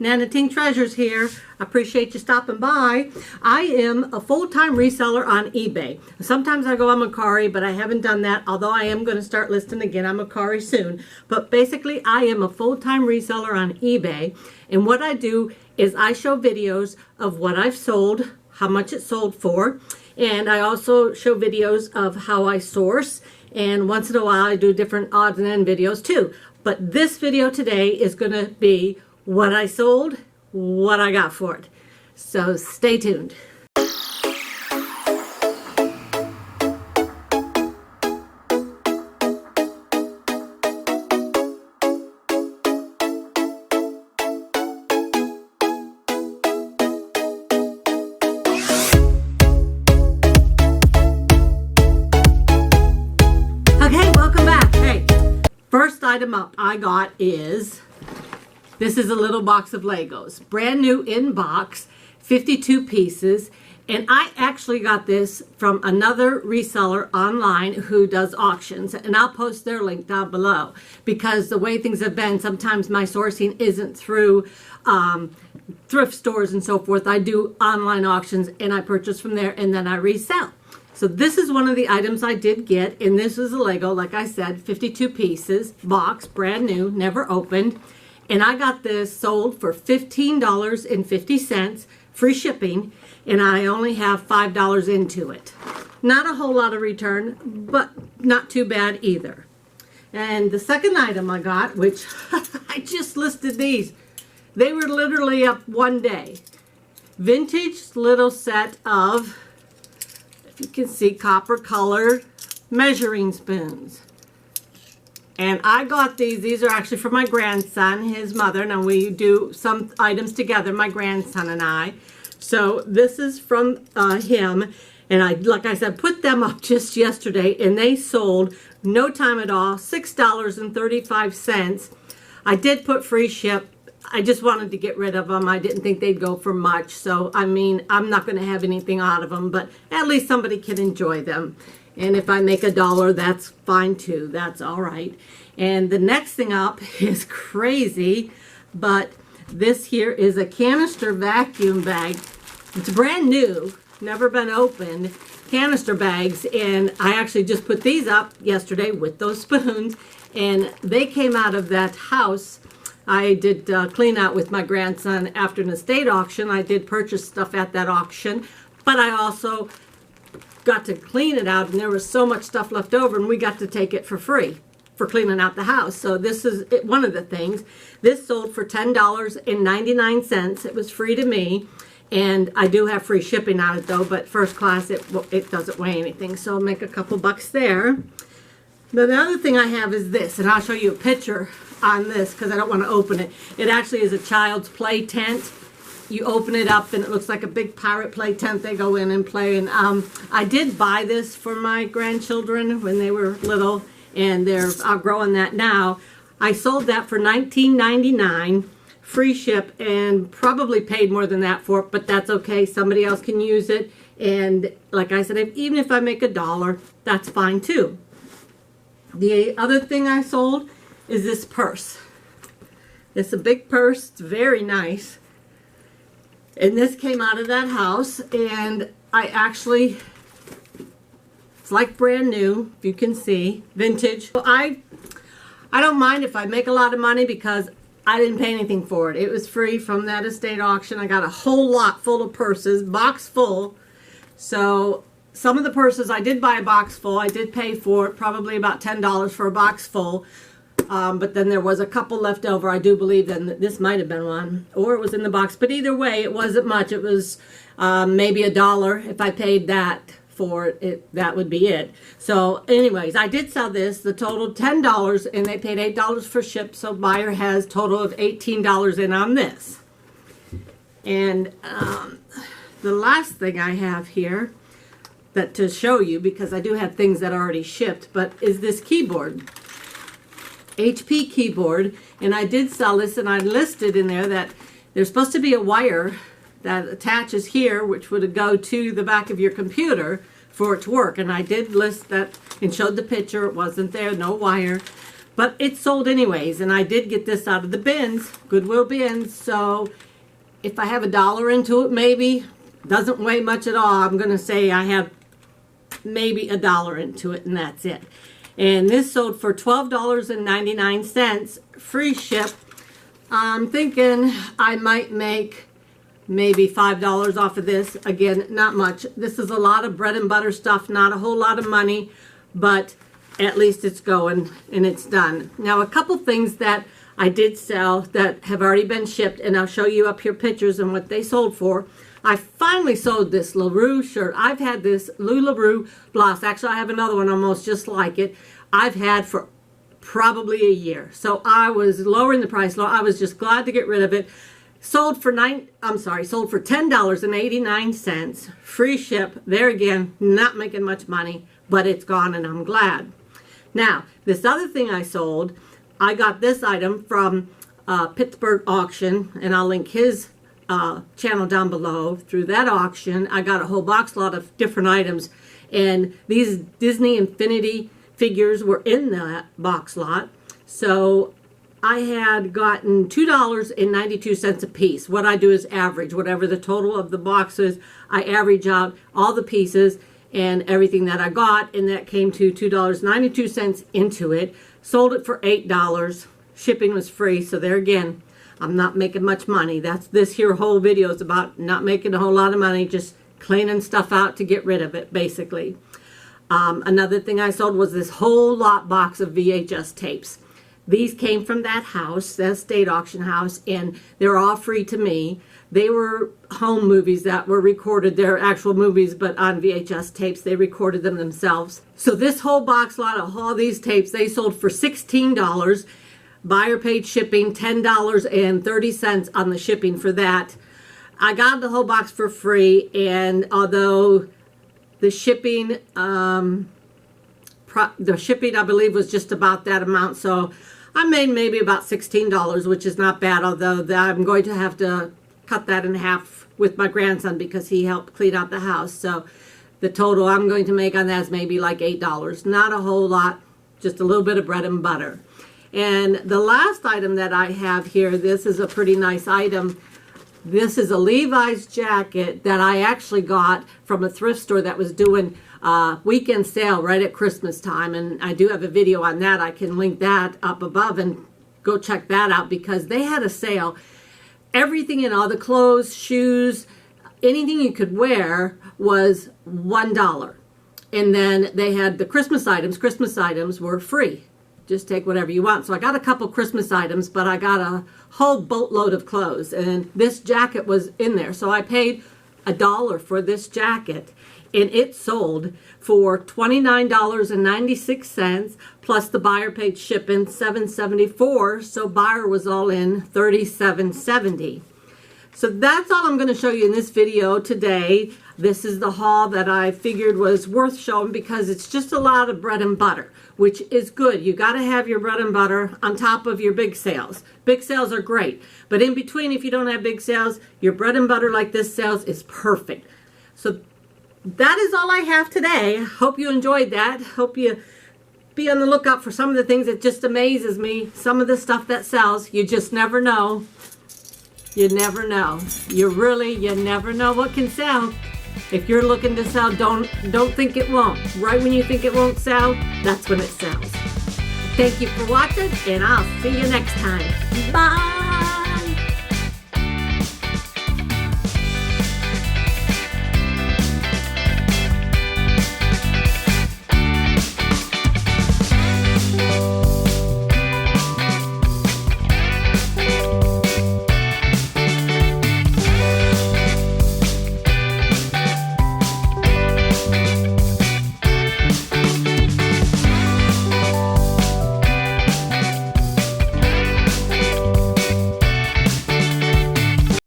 Nana Ting Treasures here. Appreciate you stopping by. I am a full-time reseller on eBay. Sometimes I go on Mercari, but I haven't done that, although I am going to start listing again on Mercari soon. But basically, I am a full-time reseller on eBay, and what I do is I show videos of what I've sold, how much it sold for, and I also show videos of how I source, and once in a while I do different odds and end videos too. But this video today is going to be what I sold, what I got for it. So stay tuned. Okay, welcome back. Hey, first item up I got is, this is a little box of Legos. Brand new in box, 52 pieces. And I actually got this from another reseller online who does auctions. And I'll post their link down below. Because the way things have been, sometimes my sourcing isn't through thrift stores and so forth. I do online auctions and I purchase from there and then I resell. So this is one of the items I did get. And this is a Lego, like I said, 52 pieces, box, brand new, never opened. And I got this sold for $15.50, free shipping, and I only have $5 into it. Not a whole lot of return, but not too bad either. And the second item I got, which I just listed these. They were literally up one day. Vintage little set of, if you can see, copper colored measuring spoons. And I got these are actually for my grandson, his mother. Now we do some items together, my grandson and I. So this is from him. And I, like I said, put them up just yesterday and they sold, no time at all, $6.35. I did put free ship. I just wanted to get rid of them. I didn't think they'd go for much. So, I mean, I'm not going to have anything out of them, but at least somebody can enjoy them. And if I make $1, that's fine too. That's all right. And the next thing up is crazy, but this here is a canister vacuum bag. It's brand new, never been opened, canister bags. And I actually just put these up yesterday with those spoons. And they came out of that house. I did clean out with my grandson after an estate auction. I did purchase stuff at that auction, but I also got to clean it out, and there was so much stuff left over, and we got to take it for free for cleaning out the house. So this is one of the things. This sold for $10.99. It was free to me, and I do have free shipping on it though, but first class it doesn't weigh anything, so I'll make a couple bucks there. Now, the other thing I have is this, and I'll show you a picture on this because I don't want to open it. It actually is a child's play tent. You open it up and it looks like a big pirate play tent. They go in and play. And I did buy this for my grandchildren when they were little, and they're outgrowing that now. I sold that for $19.99, free ship, and probably paid more than that for it, but that's okay. Somebody else can use it. And like I said, even if I make $1, that's fine too. The other thing I sold is this purse. It's a big purse. It's very nice. And this came out of that house, and I actually, it's like brand new, if you can see, vintage. So I don't mind if I make a lot of money because I didn't pay anything for it. It was free from that estate auction. I got a whole lot full of purses, box full. So some of the purses, I did buy a box full. I did pay for it, probably about $10 for a box full. But then there was a couple left over. I do believe then this might have been one, or it was in the box. But either way, it wasn't much. It was maybe $1. If I paid that for it, that would be it. So anyways, I did sell this. The total $10, and they paid $8 for ship. So buyer has total of $18 in on this. And the last thing I have here that to show you, because I do have things that are already shipped, but is this keyboard. HP keyboard, and I did sell this, and I listed in there that there's supposed to be a wire that attaches here, which would go to the back of your computer for it to work. And I did list that and showed the picture. It wasn't there, no wire. But it sold anyways, and I did get this out of the bins, Goodwill bins, so if I have $1 into it, maybe, doesn't weigh much at all, I'm going to say I have maybe $1 into it, and that's it. And this sold for $12.99, free ship. I'm thinking I might make maybe $5 off of this. Again, not much. This is a lot of bread and butter stuff, not a whole lot of money, but at least it's going and it's done. Now, a couple things that I did sell that have already been shipped, and I'll show you up here pictures and what they sold for. I finally sold this LaRue shirt. I've had this LaRue blouse. Actually, I have another one almost just like it. I've had for probably a year. So I was lowering the price. I was just glad to get rid of it. Sold for $10.89. Free ship. There again, not making much money, but it's gone and I'm glad. Now, this other thing I sold, I got this item from Picksburg Auction, and I'll link his channel down below. Through that auction, I got a whole box lot of different items, and these Disney Infinity figures were in that box lot. So I had gotten $2.92 a piece. What I do is average whatever the total of the box is. I average out all the pieces and everything that I got, and that came to $2.92 into it. Sold it for $8. Shipping was free, so there again, I'm not making much money. That's this here whole video is about, not making a whole lot of money, just cleaning stuff out to get rid of it, basically. Another thing I sold was this whole lot box of VHS tapes. These came from that house, that state auction house, and they're all free to me. They were home movies that were recorded. They're actual movies, but on VHS tapes. They recorded them themselves. So this whole box lot of all these tapes, they sold for $16. Buyer paid shipping, $10.30 on the shipping for that. I got the whole box for free, and although the shipping, I believe, was just about that amount, so I made maybe about $16, which is not bad, although I'm going to have to cut that in half with my grandson because he helped clean out the house. So the total I'm going to make on that is maybe like $8. Not a whole lot, just a little bit of bread and butter. And the last item that I have here, this is a pretty nice item. This is a Levi's jacket that I actually got from a thrift store that was doing weekend sale right at Christmas time, and I do have a video on that. I can link that up above and go check that out because they had a sale. Everything in all the clothes, shoes, anything you could wear was $1. And then they had the Christmas items. Christmas items were free. Just take whatever you want. So I got a couple Christmas items, but I got a whole boatload of clothes, and this jacket was in there. So I paid $1 for this jacket, and it sold for $29.96 plus the buyer paid shipping $7.74. So buyer was all in $37.70. So that's all I'm going to show you in this video today. This is the haul that I figured was worth showing because it's just a lot of bread and butter, which is good. You got to have your bread and butter on top of your big sales. Big sales are great, but in between, if you don't have big sales, your bread and butter like this sales is perfect. So that is all I have today. Hope you enjoyed that. Hope you be on the lookout for some of the things that just amazes me. Some of the stuff that sells, you just never know. You never know. You never know what can sell. If you're looking to sell, don't think it won't. Right when you think it won't sell, that's when it sells. Thank you for watching, and I'll see you next time. Bye!